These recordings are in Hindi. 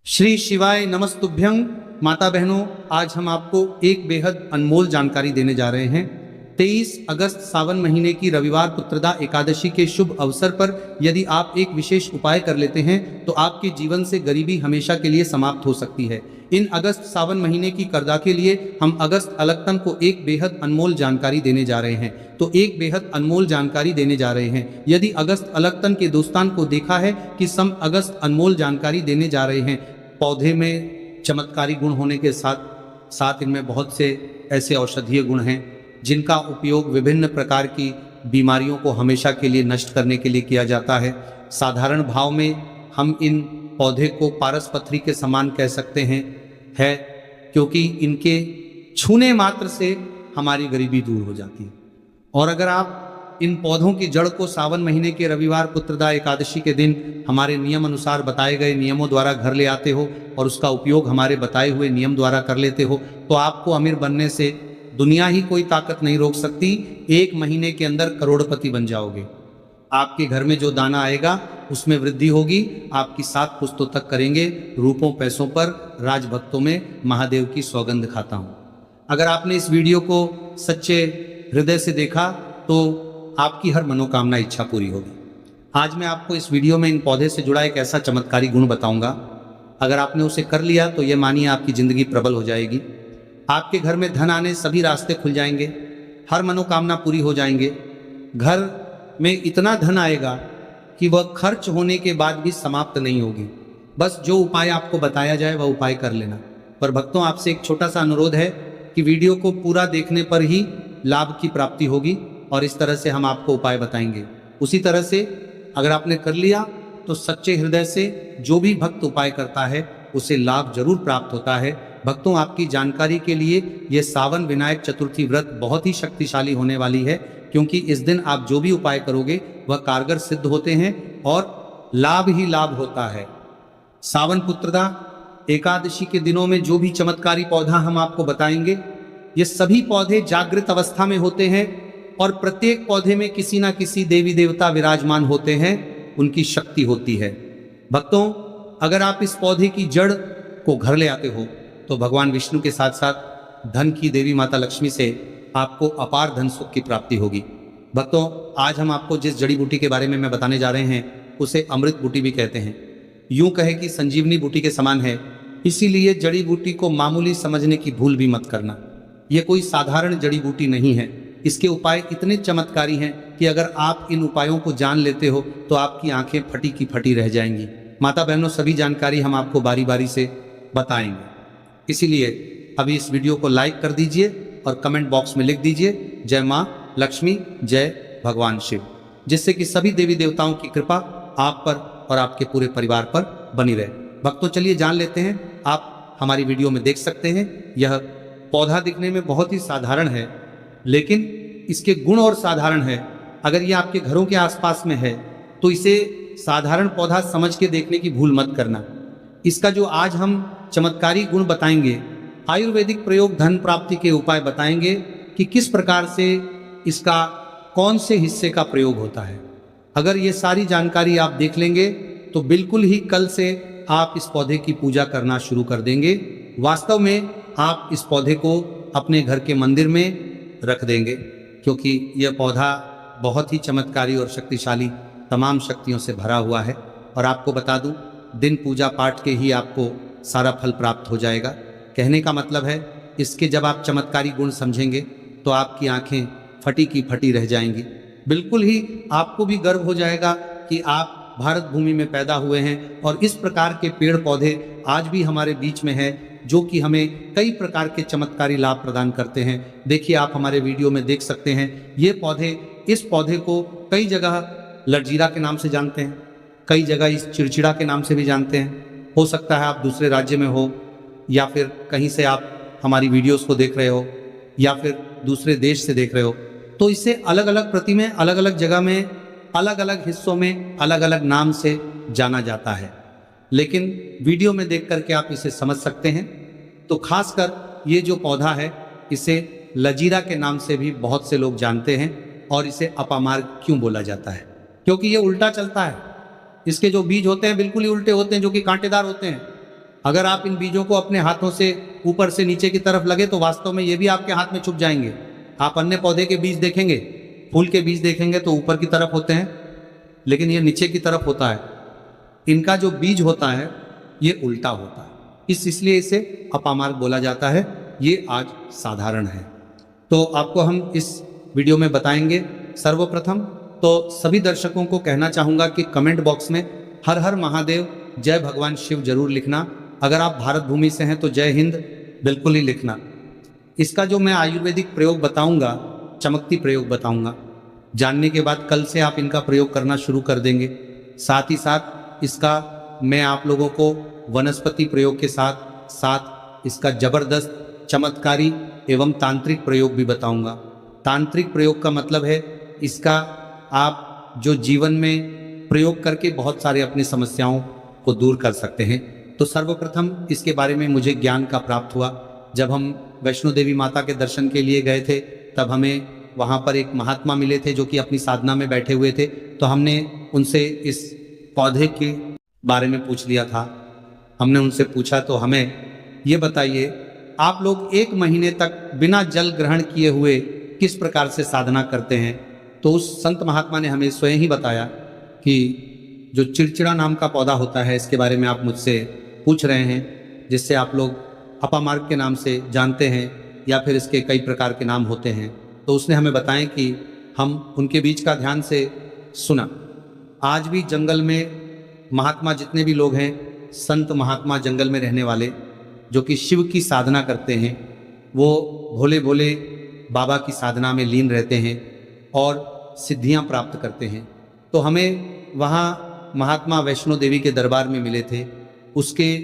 श्री शिवाय नमस्तुभ्यं। माता बहनों, आज हम आपको एक बेहद अनमोल जानकारी देने जा रहे हैं। 23 अगस्त सावन महीने की रविवार पुत्रदा एकादशी के शुभ अवसर पर यदि आप एक विशेष उपाय कर लेते हैं तो आपके जीवन से गरीबी हमेशा के लिए समाप्त हो सकती है। इन अगस्त सावन महीने की करदा के लिए हम अगस्त अलक्तन को एक बेहद अनमोल जानकारी देने जा रहे हैं। तो एक बेहद अनमोल जानकारी देने जा रहे हैं। यदि अगस्त अलक्तन के दोस्तान को देखा है कि सम अगस्त अनमोल जानकारी देने जा रहे हैं। पौधे में चमत्कारी गुण होने के साथ साथ इनमें बहुत से ऐसे औषधीय गुण हैं जिनका उपयोग विभिन्न प्रकार की बीमारियों को हमेशा के लिए नष्ट करने के लिए किया जाता है। साधारण भाव में हम इन पौधे को पारस पथरी के समान कह सकते हैं क्योंकि इनके छूने मात्र से हमारी गरीबी दूर हो जाती है। और अगर आप इन पौधों की जड़ को सावन महीने के रविवार पुत्रदा एकादशी के दिन हमारे नियम अनुसार बताए गए नियमों द्वारा घर ले आते हो और उसका उपयोग हमारे बताए हुए नियम द्वारा कर लेते हो तो आपको अमीर बनने से दुनिया ही कोई ताकत नहीं रोक सकती। 1 महीने के अंदर करोड़पति बन जाओगे। आपके घर में जो दाना आएगा उसमें वृद्धि होगी। आपकी 7 पुश्तों तक करेंगे। रूपों पैसों पर राजभक्तों में महादेव की सौगंध खाता हूँ। अगर आपने इस वीडियो को सच्चे हृदय से देखा तो आपकी हर मनोकामना इच्छा पूरी होगी। आज मैं आपको इस वीडियो में इन पौधे से जुड़ा एक ऐसा चमत्कारी गुण बताऊंगा। अगर आपने उसे कर लिया तो ये मानिए आपकी जिंदगी प्रबल हो जाएगी। आपके घर में धन आने सभी रास्ते खुल जाएंगे। हर मनोकामना पूरी हो जाएंगे। घर में इतना धन आएगा कि वह खर्च होने के बाद भी समाप्त नहीं होगी। बस जो उपाय आपको बताया जाए वह उपाय कर लेना। पर भक्तों, आपसे एक छोटा सा अनुरोध है कि वीडियो को पूरा देखने पर ही लाभ की प्राप्ति होगी और इस तरह से हम आपको उपाय बताएंगे। उसी तरह से अगर आपने कर लिया तो सच्चे हृदय से जो भी भक्त उपाय करता है उसे लाभ जरूर प्राप्त होता है। भक्तों, आपकी जानकारी के लिए यह सावन विनायक चतुर्थी व्रत बहुत ही शक्तिशाली होने वाली है, क्योंकि इस दिन आप जो भी उपाय करोगे वह कारगर सिद्ध होते हैं और लाभ ही लाभ होता है। सावन पुत्रदा एकादशी के दिनों में जो भी चमत्कारी पौधा हम आपको बताएंगे, ये सभी पौधे जागृत अवस्था में होते हैं और प्रत्येक पौधे में किसी ना किसी देवी देवता विराजमान होते हैं, उनकी शक्ति होती है। भक्तों, अगर आप इस पौधे की जड़ को घर ले आते हो तो भगवान विष्णु के साथ साथ धन की देवी माता लक्ष्मी से आपको अपार धन सुख की प्राप्ति होगी। भक्तों, आज हम आपको जिस जड़ी बूटी के बारे में मैं बताने जा रहे हैं उसे अमृत बूटी भी कहते हैं। यूं कहे कि संजीवनी बूटी के समान है। इसीलिए जड़ी बूटी को मामूली समझने की भूल भी मत करना। यह कोई साधारण जड़ी बूटी नहीं है। इसके उपाय इतने चमत्कारी हैं कि अगर आप इन उपायों को जान लेते हो तो आपकी आंखें फटी की फटी रह जाएंगी। माता बहनों, सभी जानकारी हम आपको बारी बारी से बताएंगे। इसीलिए अभी इस वीडियो को लाइक कर दीजिए और कमेंट बॉक्स में लिख दीजिए जय माँ लक्ष्मी, जय भगवान शिव, जिससे कि सभी देवी देवताओं की कृपा आप पर और आपके पूरे परिवार पर बनी रहे। भक्तों, चलिए जान लेते हैं। आप हमारी वीडियो में देख सकते हैं यह पौधा दिखने में बहुत ही साधारण है, लेकिन इसके गुण और साधारण है। अगर ये आपके घरों के आसपास में है तो इसे साधारण पौधा समझ के देखने की भूल मत करना। इसका जो आज हम चमत्कारी गुण बताएंगे, आयुर्वेदिक प्रयोग धन प्राप्ति के उपाय बताएंगे कि किस प्रकार से इसका कौन से हिस्से का प्रयोग होता है। अगर ये सारी जानकारी आप देख लेंगे तो बिल्कुल ही कल से आप इस पौधे की पूजा करना शुरू कर देंगे। वास्तव में आप इस पौधे को अपने घर के मंदिर में रख देंगे, क्योंकि यह पौधा बहुत ही चमत्कारी और शक्तिशाली तमाम शक्तियों से भरा हुआ है। और आपको बता दूं, दिन पूजा पाठ के ही आपको सारा फल प्राप्त हो जाएगा। कहने का मतलब है, इसके जब आप चमत्कारी गुण समझेंगे तो आपकी आंखें फटी की फटी रह जाएंगी। बिल्कुल ही आपको भी गर्व हो जाएगा कि आप भारत भूमि में पैदा हुए हैं और इस प्रकार के पेड़ पौधे आज भी हमारे बीच में है, जो कि हमें कई प्रकार के चमत्कारी लाभ प्रदान करते हैं। देखिए, आप हमारे वीडियो में देख सकते हैं ये पौधे, इस पौधे को कई जगह लड़जीरा के नाम से जानते हैं, कई जगह इस चिड़चिड़ा के नाम से भी जानते हैं। हो सकता है आप दूसरे राज्य में हो या फिर कहीं से आप हमारी वीडियोस को देख रहे हो या फिर दूसरे देश से देख रहे हो, तो इसे अलग अलग प्रति में, अलग अलग जगह में, अलग अलग हिस्सों में अलग अलग नाम से जाना जाता है। लेकिन वीडियो में देख करके आप इसे समझ सकते हैं। तो खासकर ये जो पौधा है इसे लजीरा के नाम से भी बहुत से लोग जानते हैं। और इसे अपामार्ग क्यों बोला जाता है? क्योंकि ये उल्टा चलता है। इसके जो बीज होते हैं बिल्कुल ही उल्टे होते हैं, जो कि कांटेदार होते हैं। अगर आप इन बीजों को अपने हाथों से ऊपर से नीचे की तरफ लगे तो वास्तव में ये भी आपके हाथ में छुप जाएंगे। आप अन्य पौधे के बीज देखेंगे, फूल के बीज देखेंगे तो ऊपर की तरफ होते हैं, लेकिन ये नीचे की तरफ होता है। इनका जो बीज होता है ये उल्टा होता है, इसलिए इसे अपामार्ग बोला जाता है। ये आज साधारण है। तो आपको हम इस वीडियो में बताएंगे। सर्वप्रथम तो सभी दर्शकों को कहना चाहूँगा कि कमेंट बॉक्स में हर हर महादेव, जय भगवान शिव जरूर लिखना। अगर आप भारत भूमि से हैं तो जय हिंद बिल्कुल ही लिखना। इसका जो मैं आयुर्वेदिक प्रयोग बताऊंगा, चमकती प्रयोग बताऊंगा, जानने के बाद कल से आप इनका प्रयोग करना शुरू कर देंगे। साथ ही साथ इसका मैं आप लोगों को वनस्पति प्रयोग के साथ साथ इसका जबरदस्त चमत्कारी एवं तांत्रिक प्रयोग भी बताऊंगा। तांत्रिक प्रयोग का मतलब है इसका आप जो जीवन में प्रयोग करके बहुत सारे अपनी समस्याओं को दूर कर सकते हैं। तो सर्वप्रथम इसके बारे में मुझे ज्ञान का प्राप्त हुआ। जब हम वैष्णो देवी माता के दर्शन के लिए गए थे तब हमें वहाँ पर एक महात्मा मिले थे जो कि अपनी साधना में बैठे हुए थे। तो हमने उनसे इस पौधे के बारे में पूछ लिया था। हमने उनसे पूछा तो हमें ये बताइए, आप लोग 1 महीने तक बिना जल ग्रहण किए हुए किस प्रकार से साधना करते हैं? तो उस संत महात्मा ने हमें स्वयं ही बताया कि जो चिड़चिड़ा नाम का पौधा होता है, इसके बारे में आप मुझसे पूछ रहे हैं, जिससे आप लोग अपामार्ग के नाम से जानते हैं या फिर इसके कई प्रकार के नाम होते हैं। तो उसने हमें बताएं कि हम उनके बीच का ध्यान से सुना। आज भी जंगल में महात्मा जितने भी लोग हैं, संत महात्मा जंगल में रहने वाले जो कि शिव की साधना करते हैं, वो भोले भोले बाबा की साधना में लीन रहते हैं और सिद्धियां प्राप्त करते हैं। तो हमें वहाँ महात्मा वैष्णो देवी के दरबार में मिले थे। उसके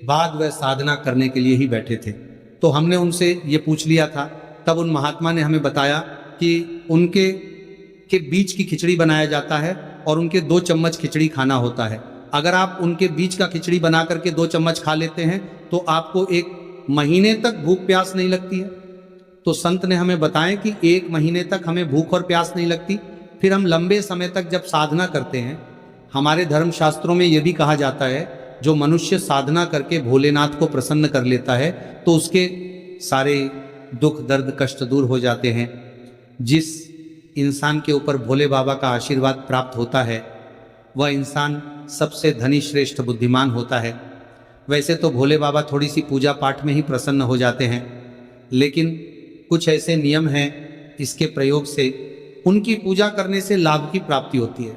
बाद वह साधना करने के लिए ही बैठे थे। तो हमने उनसे ये पूछ लिया था। तब उन महात्मा ने हमें बताया कि उनके बीच की खिचड़ी बनाया जाता है और उनके 2 चम्मच खिचड़ी खाना होता है। अगर आप उनके बीच का खिचड़ी बना करके 2 चम्मच खा लेते हैं तो आपको 1 महीने तक भूख प्यास नहीं लगती है। तो संत ने हमें बताया कि 1 महीने तक हमें भूख और प्यास नहीं लगती। फिर हम लंबे समय तक जब साधना करते हैं, हमारे धर्म शास्त्रों में यह भी कहा जाता है जो मनुष्य साधना करके भोलेनाथ को प्रसन्न कर लेता है तो उसके सारे दुख दर्द कष्ट दूर हो जाते हैं। जिस इंसान के ऊपर भोले बाबा का आशीर्वाद प्राप्त होता है वह इंसान सबसे धनी श्रेष्ठ बुद्धिमान होता है। वैसे तो भोले बाबा थोड़ी सी पूजा पाठ में ही प्रसन्न हो जाते हैं, लेकिन कुछ ऐसे नियम हैं इसके प्रयोग से उनकी पूजा करने से लाभ की प्राप्ति होती है।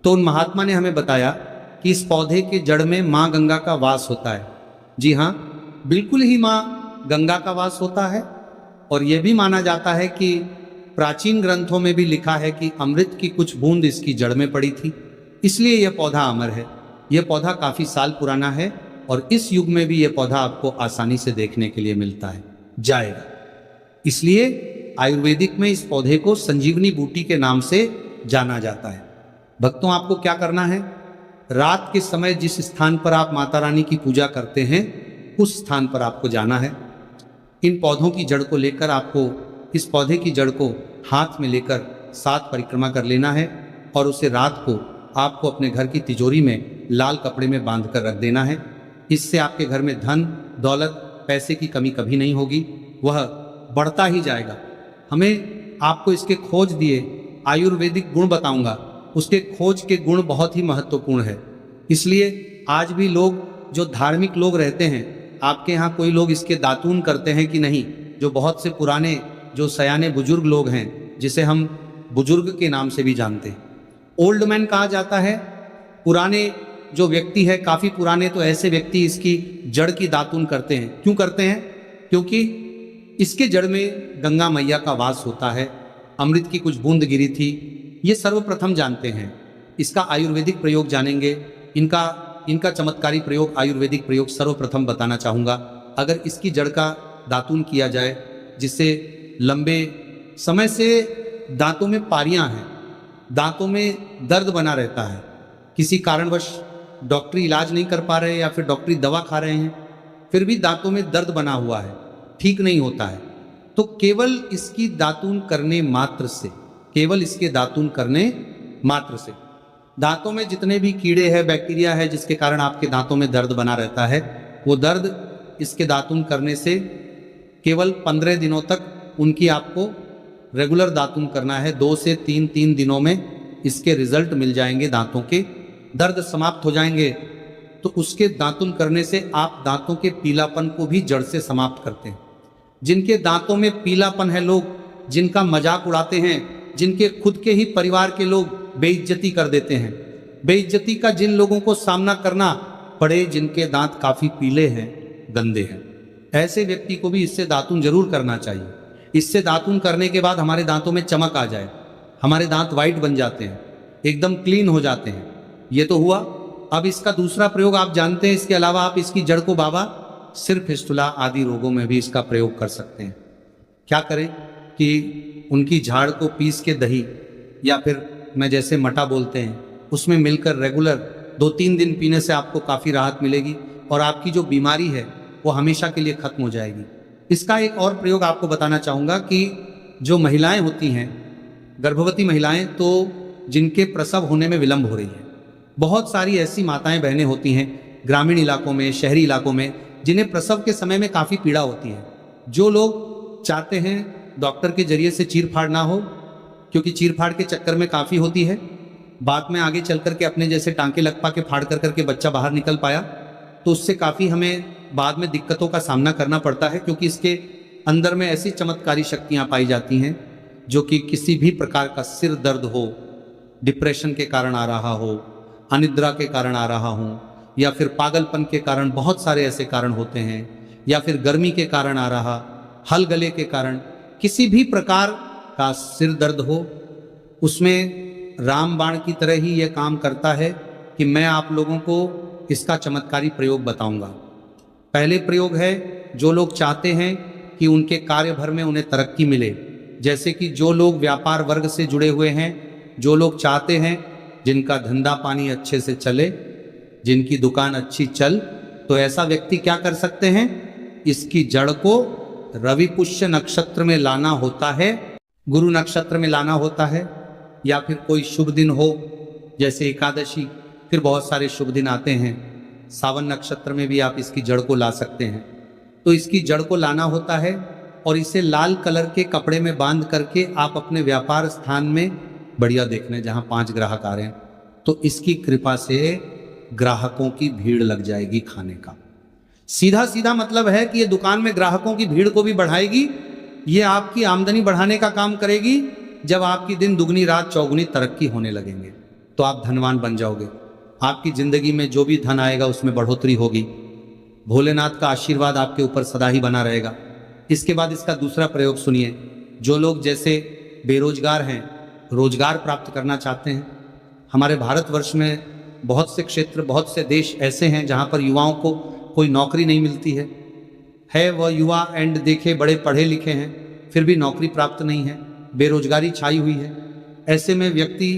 तो उन महात्मा ने हमें बताया कि इस पौधे के जड़ में माँ गंगा का वास होता है। जी हाँ, बिल्कुल ही माँ गंगा का वास होता है। और यह भी माना जाता है कि प्राचीन ग्रंथों में भी लिखा है कि अमृत की कुछ बूंद इसकी जड़ में पड़ी थी, इसलिए यह पौधा अमर है। यह पौधा काफ़ी साल पुराना है और इस युग में भी यह पौधा आपको आसानी से देखने के लिए मिलता है जाएगा। इसलिए आयुर्वेदिक में इस पौधे को संजीवनी बूटी के नाम से जाना जाता है। भक्तों, आपको क्या करना है, रात के समय जिस स्थान पर आप माता रानी की पूजा करते हैं उस स्थान पर आपको जाना है। इन पौधों की जड़ को लेकर आपको इस पौधे की जड़ को हाथ में लेकर 7 परिक्रमा कर लेना है और उसे रात को आपको अपने घर की तिजोरी में लाल कपड़े में बांध कर रख देना है। इससे आपके घर में धन दौलत पैसे की कमी कभी नहीं होगी, वह बढ़ता ही जाएगा। हमें आपको इसके खोज दिए आयुर्वेदिक गुण बताऊंगा। उसके खोज के गुण बहुत ही महत्वपूर्ण है। इसलिए आज भी लोग जो धार्मिक लोग रहते हैं, आपके यहाँ कोई लोग इसके दातून करते हैं कि नहीं? जो बहुत से पुराने जो सयाने बुजुर्ग लोग हैं, जिसे हम बुजुर्ग के नाम से भी जानते हैं, ओल्ड मैन कहा जाता है। पुराने जो व्यक्ति है, काफ़ी पुराने, तो ऐसे व्यक्ति इसकी जड़ की दातून करते हैं। क्यों करते हैं? क्योंकि इसके जड़ में गंगा मैया का वास होता है, अमृत की कुछ बूंद गिरी थी। ये सर्वप्रथम जानते हैं। इसका आयुर्वेदिक प्रयोग जानेंगे। इनका चमत्कारी प्रयोग, आयुर्वेदिक प्रयोग सर्वप्रथम बताना चाहूँगा। अगर इसकी जड़ का दातून किया जाए, जिससे लंबे समय से दांतों में पारियां हैं, दांतों में दर्द बना रहता है, किसी कारणवश डॉक्टरी इलाज नहीं कर पा रहे या फिर डॉक्टरी दवा खा रहे हैं, फिर भी दांतों में दर्द बना हुआ है, ठीक नहीं होता है, तो केवल इसकी दातून करने मात्र से, केवल इसके दातून करने मात्र से दांतों में जितने भी कीड़े हैं, बैक्टीरिया है, जिसके कारण आपके दांतों में दर्द बना रहता है, वो दर्द इसके दातुन करने से केवल 15 दिनों तक उनकी आपको रेगुलर दातुन करना है। 2 से 3 दिनों में इसके रिजल्ट मिल जाएंगे, दांतों के दर्द समाप्त हो जाएंगे। तो उसके दातुन करने से आप दांतों के पीलापन को भी जड़ से समाप्त करते हैं। जिनके दांतों में पीलापन है, लोग जिनका मजाक उड़ाते हैं, जिनके खुद के ही परिवार के लोग बेइज्जती कर देते हैं, बेइज्जती का जिन लोगों को सामना करना पड़े, जिनके दांत काफी पीले हैं, गंदे हैं, ऐसे व्यक्ति को भी इससे दातुन जरूर करना चाहिए। इससे दातुन करने के बाद हमारे दांतों में चमक आ जाए, हमारे दांत वाइट बन जाते हैं, एकदम क्लीन हो जाते हैं। ये तो हुआ। अब इसका दूसरा प्रयोग आप जानते हैं। इसके अलावा आप इसकी जड़ को बाबा सिर, फिस्टुला आदि रोगों में भी इसका प्रयोग कर सकते हैं। क्या करें कि उनकी झाड़ को पीस के दही या फिर मैं जैसे मटा बोलते हैं उसमें मिलकर रेगुलर 2-3 दिन पीने से आपको काफ़ी राहत मिलेगी और आपकी जो बीमारी है वो हमेशा के लिए खत्म हो जाएगी। इसका एक और प्रयोग आपको बताना चाहूँगा कि जो महिलाएं होती हैं, गर्भवती महिलाएं, तो जिनके प्रसव होने में विलंब हो रही है, बहुत सारी ऐसी माताएं बहनें होती हैं ग्रामीण इलाकों में, शहरी इलाकों में, जिन्हें प्रसव के समय में काफ़ी पीड़ा होती है। जो लोग चाहते हैं डॉक्टर के जरिए से चीर फाड़ ना हो, क्योंकि चीर फाड़ के चक्कर में काफ़ी होती है, बाद में आगे चल करके अपने जैसे टांके लग पा के फाड़ कर करके बच्चा बाहर निकल पाया, तो उससे काफ़ी हमें बाद में दिक्कतों का सामना करना पड़ता है, क्योंकि इसके अंदर में ऐसी चमत्कारी शक्तियाँ पाई जाती हैं जो कि किसी भी प्रकार का सिर दर्द हो, डिप्रेशन के कारण आ रहा हो, अनिद्रा के कारण आ रहा हो, या फिर पागलपन के कारण, बहुत सारे ऐसे कारण होते हैं, या फिर गर्मी के कारण आ रहा, हल गले के कारण, किसी भी प्रकार का सिर दर्द हो, उसमें रामबाण की तरह ही यह काम करता है कि मैं आप लोगों को इसका चमत्कारी प्रयोग बताऊंगा। पहले प्रयोग है, जो लोग चाहते हैं कि उनके कार्य भर में उन्हें तरक्की मिले, जैसे कि जो लोग व्यापार वर्ग से जुड़े हुए हैं, जो लोग चाहते हैं जिनका धंधा पानी अच्छे से चले, जिनकी दुकान अच्छी चल, तो ऐसा व्यक्ति क्या कर सकते हैं, इसकी जड़ को रवि पुष्य नक्षत्र में लाना होता है, गुरु नक्षत्र में लाना होता है, या फिर कोई शुभ दिन हो जैसे एकादशी, फिर बहुत सारे शुभ दिन आते हैं, सावन नक्षत्र में भी आप इसकी जड़ को ला सकते हैं। तो इसकी जड़ को लाना होता है और इसे लाल कलर के कपड़े में बांध करके आप अपने व्यापार स्थान में, बढ़िया देखने जहाँ 5 ग्राहक आ रहे हैं, तो इसकी कृपा से ग्राहकों की भीड़ लग जाएगी खाने का। सीधा सीधा मतलब है कि ये दुकान में ग्राहकों की भीड़ को भी बढ़ाएगी, ये आपकी आमदनी बढ़ाने का काम करेगी। जब आपकी दिन दुगनी रात चौगुनी तरक्की होने लगेंगे तो आप धनवान बन जाओगे। आपकी जिंदगी में जो भी धन आएगा उसमें बढ़ोतरी होगी। भोलेनाथ का आशीर्वाद आपके ऊपर सदा ही बना रहेगा। इसके बाद इसका दूसरा प्रयोग सुनिए। जो लोग जैसे बेरोजगार हैं, रोजगार प्राप्त करना चाहते हैं, हमारे भारतवर्ष में बहुत से क्षेत्र, बहुत से देश ऐसे हैं जहाँ पर युवाओं को कोई नौकरी नहीं मिलती है वह युवा एंड देखे बड़े पढ़े लिखे हैं, फिर भी नौकरी प्राप्त नहीं है, बेरोजगारी छाई हुई है। ऐसे में व्यक्ति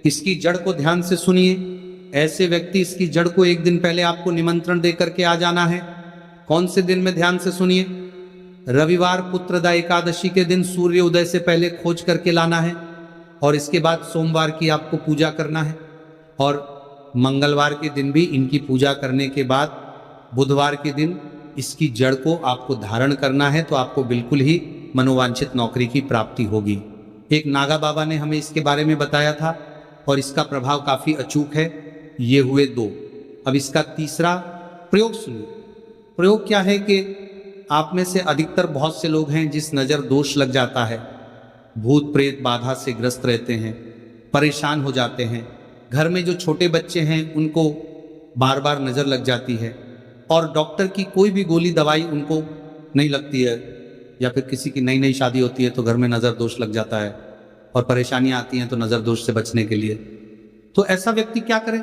इसकी जड़ को ध्यान से सुनिए। ऐसे व्यक्ति इसकी जड़ को एक दिन पहले आपको निमंत्रण दे करके आ जाना है। कौन से दिन में, ध्यान से सुनिए, रविवार पुत्रदा एकादशी के दिन सूर्य उदय से पहले खोज करके लाना है, और इसके बाद सोमवार की आपको पूजा करना है, और मंगलवार के दिन भी इनकी पूजा करने के बाद बुधवार के दिन इसकी जड़ को आपको धारण करना है, तो आपको बिल्कुल ही मनोवांछित नौकरी की प्राप्ति होगी। एक नागा बाबा ने हमें इसके बारे में बताया था और इसका प्रभाव काफ़ी अचूक है। ये हुए 2। अब इसका तीसरा प्रयोग सुनिए। प्रयोग क्या है कि आप में से अधिकतर बहुत से लोग हैं जिस नज़र दोष लग जाता है, भूत प्रेत बाधा से ग्रस्त रहते हैं, परेशान हो जाते हैं। घर में जो छोटे बच्चे हैं उनको बार बार नज़र लग जाती है, और डॉक्टर की कोई भी गोली दवाई उनको नहीं लगती है, या फिर किसी की नई नई शादी होती है तो घर में नज़र दोष लग जाता है और परेशानियां आती हैं। तो नज़र दोष से बचने के लिए तो ऐसा व्यक्ति क्या करे,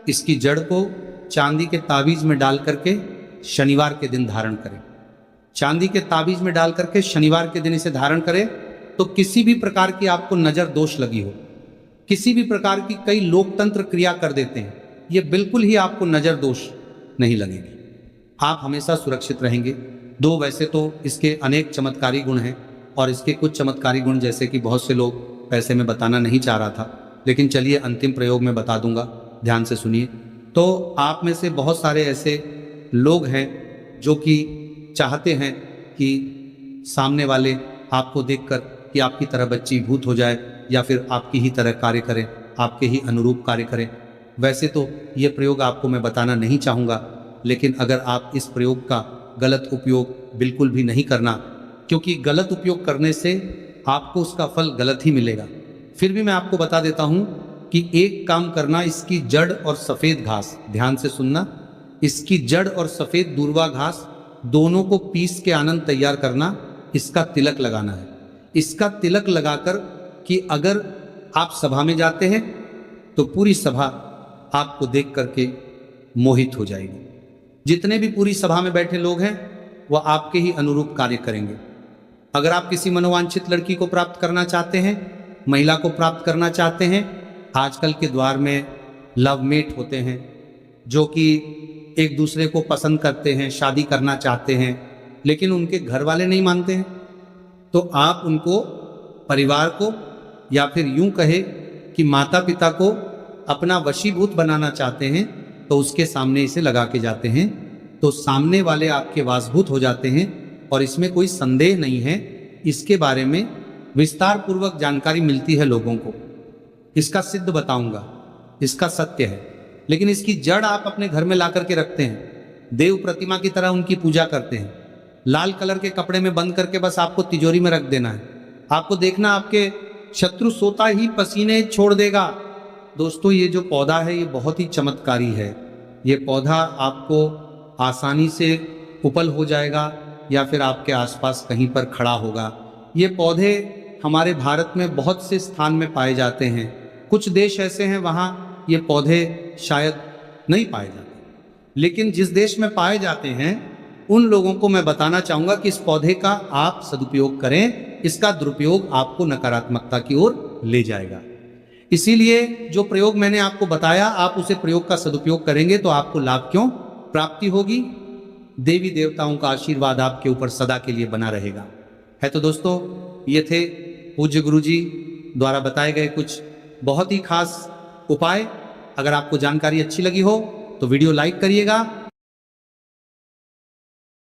इसकी जड़ को चांदी के ताबीज में डाल करके शनिवार के दिन धारण करे। चांदी के ताबीज में डाल करके शनिवार के दिन इसे धारण करे, तो किसी भी प्रकार की आपको नज़र दोष लगी हो, किसी भी प्रकार की, कई लोकतंत्र क्रिया कर देते हैं, ये बिल्कुल ही आपको नज़र दोष नहीं लगेगी। आप हमेशा सुरक्षित रहेंगे। 2 वैसे तो इसके अनेक चमत्कारी गुण हैं, और इसके कुछ चमत्कारी गुण जैसे कि बहुत से लोग पैसे में बताना नहीं चाह रहा था, लेकिन चलिए अंतिम प्रयोग में बता दूंगा, ध्यान से सुनिए। तो आप में से बहुत सारे ऐसे लोग हैं जो कि चाहते हैं कि सामने वाले आपको देखकर कि आपकी तरह बच्चीभूत हो जाए या फिर आपकी ही तरह कार्य करें, आपके ही अनुरूप कार्य करें। वैसे तो ये प्रयोग आपको मैं बताना नहीं चाहूँगा, लेकिन अगर आप इस प्रयोग का गलत उपयोग बिल्कुल भी नहीं करना, क्योंकि गलत उपयोग करने से आपको उसका फल गलत ही मिलेगा। फिर भी मैं आपको बता देता हूँ कि एक काम करना, इसकी जड़ और सफ़ेद घास, ध्यान से सुनना, इसकी जड़ और सफ़ेद दूर्वा घास दोनों को पीस के आनंद तैयार करना, इसका तिलक लगाना है। इसका तिलक लगाकर कि अगर आप सभा में जाते हैं तो पूरी सभा आपको देख करके मोहित हो जाएगी। जितने भी पूरी सभा में बैठे लोग हैं वह आपके ही अनुरूप कार्य करेंगे। अगर आप किसी मनोवांछित लड़की को प्राप्त करना चाहते हैं, महिला को प्राप्त करना चाहते हैं, आजकल के द्वार में लवमेट होते हैं जो कि एक दूसरे को पसंद करते हैं, शादी करना चाहते हैं, लेकिन उनके घर वाले नहीं मानते हैं, तो आप उनको, परिवार को, या फिर यूं कहे कि माता पिता को अपना वशीभूत बनाना चाहते हैं, तो उसके सामने इसे लगा के जाते हैं, तो सामने वाले आपके वासभूत हो जाते हैं। और इसमें कोई संदेह नहीं है, इसके बारे में विस्तार पूर्वक जानकारी मिलती है लोगों को। इसका सिद्ध बताऊंगा, इसका सत्य है। लेकिन इसकी जड़ आप अपने घर में ला करके रखते हैं, देव प्रतिमा की तरह उनकी पूजा करते हैं, लाल कलर के कपड़े में बंद करके बस आपको तिजोरी में रख देना है। आपको देखना आपके शत्रु सोता ही पसीने छोड़ देगा। दोस्तों, ये जो पौधा है ये बहुत ही चमत्कारी है। ये पौधा आपको आसानी से उपल हो जाएगा या फिर आपके आसपास कहीं पर खड़ा होगा। ये पौधे हमारे भारत में बहुत से स्थान में पाए जाते हैं। कुछ देश ऐसे हैं वहाँ ये पौधे शायद नहीं पाए जाते, लेकिन जिस देश में पाए जाते हैं उन लोगों को मैं बताना चाहूँगा कि इस पौधे का आप सदुपयोग करें, इसका दुरुपयोग आपको नकारात्मकता की ओर ले जाएगा। इसीलिए जो प्रयोग मैंने आपको बताया, आप उसे प्रयोग का सदुपयोग करेंगे तो आपको लाभ क्यों प्राप्ति होगी, देवी देवताओं का आशीर्वाद आपके ऊपर सदा के लिए बना रहेगा। है तो दोस्तों, ये थे पूज्य गुरु जी द्वारा बताए गए कुछ बहुत ही खास उपाय। अगर आपको जानकारी अच्छी लगी हो तो वीडियो लाइक करिएगा,